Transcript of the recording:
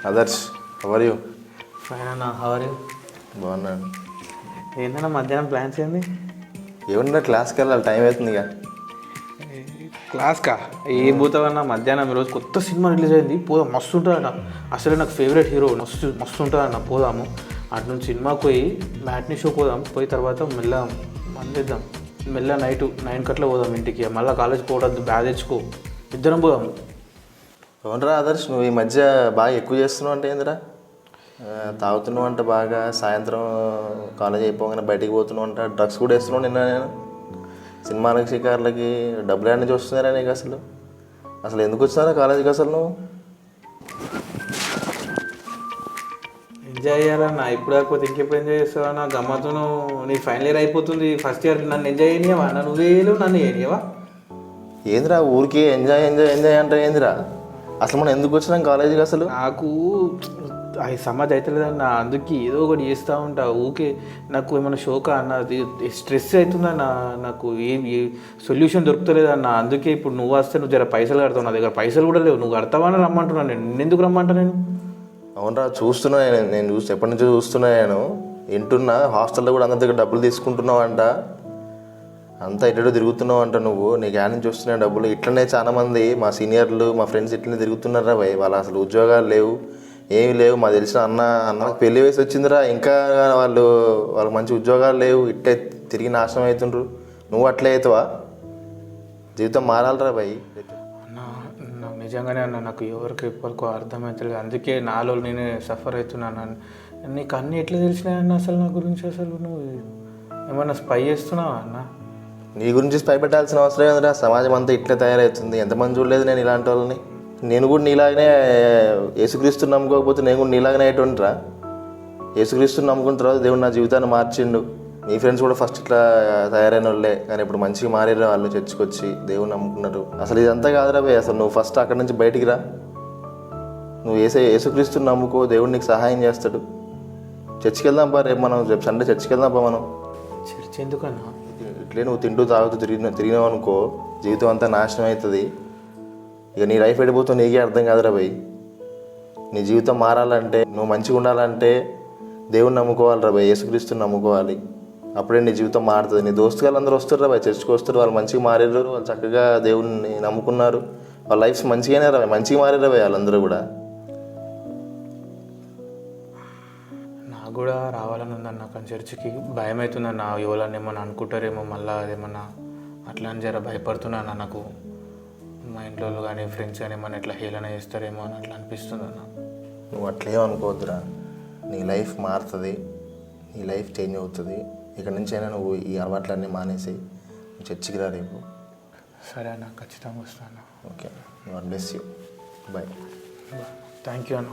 Adarsh, how are you? Fine అన్న, how are you? బాగున్నాను. ఏంటన్నా మధ్యాహ్నం ప్లాన్స్ ఏంది? ఏమన్నా క్లాస్కి వెళ్ళాలి, టైం అవుతుంది ఇక. క్లాస్కా? ఏం పోతావన్నా మధ్యాహ్నం ఈరోజు కొత్త సినిమా రిలీజ్ అయింది, పోదాం. మస్తు ఉంటుందన్న. అసలే నాకు ఫేవరెట్ హీరో, మస్తు మస్తు ఉంటుందన్న. పోదాము. అటు నుంచి సినిమాకి పోయి మ్యాట్నీ షో పోదాం. పోయి తర్వాత మెల్ల మందిద్దాం. మెల్ల నైట్ 9 గంటల పోదాం ఇంటికి. మళ్ళీ కాలేజ్ పోవద్దు, బ్యాగ్ తెచ్చుకో, ఇద్దరం పోదాము. అవునరా ఆదర్శ్, నువ్వు ఈ మధ్య బాగా ఎక్కువ చేస్తున్నావు అంటే ఏందిరా? తాగుతున్నావు అంట బాగా, సాయంత్రం కాలేజ్ అయిపోగానే బయటికి పోతున్నావు అంట, డ్రగ్స్ కూడా వేస్తున్నావు. నిన్న నేను సినిమాలకి షికార్లకి డబ్బులు ఏమైనా చూస్తున్నారా నీకు? అసలు ఎందుకు వచ్చినారా కాలేజీకి అసలు నువ్వు? ఎంజాయ్ చేయాలన్నా. ఇప్పుడు కాకపోతే ఇంకెప్పుడు ఎంజాయ్ చేస్తావా? గమ్మత్తును నీ ఫైనల్ ఇయర్ అయిపోతుంది. ఫస్ట్ ఇయర్ నన్ను ఎంజాయ్ చేయనివా? నువ్వు వేయలేవు, నన్ను చేయనివా? ఏందిరా ఊరికి ఎంజాయ్ ఎంజాయ్ ఎంజాయ్ అంటే ఏందిరా? అసలు మనం ఎందుకు వచ్చినాం కాలేజీకి అసలు? నాకు అది సమాజ్ అవుతలేదన్న, అందుకే ఏదో ఒకటి చేస్తూ ఉంటా. ఊకే నాకు ఏమైనా షోకా అన్న, స్ట్రెస్ అవుతుందన్న. నాకు ఏ సొల్యూషన్ దొరుకుతలేదన్న. అందుకే ఇప్పుడు నువ్వు వస్తే నువ్వు జర పైసలు కడతావు. నా దగ్గర పైసలు కూడా లేవు. నువ్వు కడతావని రమ్మంటున్నాను. నేను ఎందుకు రమ్మంటా? నేను అవునరా, చూస్తున్నా. నేను ఎప్పటి నుంచో చూస్తున్నా. నేను వింటున్నా, హాస్టల్లో కూడా అందరి దగ్గర డబ్బులు తీసుకుంటున్నావు అంట, అంతా ఎటో తిరుగుతున్నావు అంట. నువ్వు నీకు యాడ్ నుంచి వస్తున్నాయి డబ్బులు. ఇట్లనే చాలామంది మా సీనియర్లు, మా ఫ్రెండ్స్ ఇట్లనే తిరుగుతున్నారా భయ్. వాళ్ళు అసలు ఉద్యోగాలు లేవు, ఏమి లేవు. మాకు తెలిసిన అన్నకు పెళ్లి వయసు వచ్చిందిరా, ఇంకా వాళ్ళకి మంచి ఉద్యోగాలు లేవు. ఇట్టే తిరిగి నాశనం అవుతుండ్రు. నువ్వు అట్లే అవుతావా? జీవితం మారాలరా భయ్. నాకు నిజంగానే అన్న, నాకు ఎవరికి ఎప్పటికో అర్థమవుతుంది. అందుకే నాలో నేనే సఫర్ అవుతున్నాను. నీకు అన్నీ ఎట్లా తెలిసినాయన్న అసలు నా గురించి? అసలు నువ్వు ఏమన్నా స్పై చేస్తున్నావా అన్న? నీ గురించి స్పై పెట్టాల్సిన అవసరం ఏందిరా? సమాజం అంతా ఇట్లే తయారవుతుంది. ఎంతమంది చూడలేదు నేను ఇలాంటి వాళ్ళని. నేను కూడా నీలాగనే యేసుక్రీస్తుని నమ్ముకోకపోతే నేను కూడా నీలాగనే అయ్యేటోనిరా. యేసుక్రీస్తుని నమ్ముకున్న తర్వాత దేవుడు నా జీవితాన్ని మార్చిండు. మీ ఫ్రెండ్స్ కూడా ఫస్ట్ ఇట్లా తయారైన వాళ్ళే, కానీ ఇప్పుడు మంచిగా మారేరా వాళ్ళు. చర్చికొచ్చి దేవుని నమ్ముకున్నారు. అసలు ఇదంతా కాదురా భయ్. అసలు నువ్వు ఫస్ట్ అక్కడి నుంచి బయటికి రా. నువ్వు యేసుక్రీస్తుని నమ్ముకో, దేవుడు నీకు సహాయం చేస్తాడు. చర్చికి వెళ్దాం పా, రేపు సండే చర్చికి వెళ్దాం పా మనం. చర్చ్ ఎందుకన్నా? ఇట్లే నువ్వు తింటూ తాగుతూ తిరిగినావు అనుకో, జీవితం అంతా నాశనం అవుతుంది. ఇక నీ లైఫ్ వెళ్ళిపోతావు, నీకే అర్థం కాదురా భయ్. నీ జీవితం మారాలంటే, నువ్వు మంచిగా ఉండాలంటే దేవుని నమ్ముకోవాలిరా భయ్. యేసుక్రీస్తుని నమ్ముకోవాలి. అప్పుడే నీ జీవితం మారుతుంది. నీ దోస్తుగాళ్ళు అందరూ వస్తారు రా భయ్, చర్చికి వస్తారు. వాళ్ళు మంచిగా మారారు, వాళ్ళు చక్కగా దేవుని నమ్ముకున్నారు. వాళ్ళ లైఫ్స్ మంచిగానే రా భయ్, మంచిగా మారారు భయ్ వాళ్ళందరూ కూడా. నాకు కూడా రావాలని ఉందన్న కానీ చర్చికి. భయం అవుతుందన్న, ఎవరన్నా ఏమన్నా అనుకుంటారేమో, మళ్ళీ అదేమన్నా అట్లా అని జర భయపడుతున్నాను. నాకు మా ఇంట్లో కానీ ఫ్రెండ్స్ కానీ ఏమన్నా ఇట్లా హేళన చేస్తారేమో అని అట్లా అనిపిస్తుంది అన్న. నువ్వు అట్లేం అనుకోవద్దురా. నీ లైఫ్ మారుతుంది, నీ లైఫ్ చేంజ్ అవుతుంది. ఇక్కడ నుంచి అయినా నువ్వు ఈ అలవాట్లన్నీ మానేసి చర్చికి రా రేపు. సరే అన్న, ఖచ్చితంగా వస్తాను. Okay, God bless you. Bye. Thank you అన్న.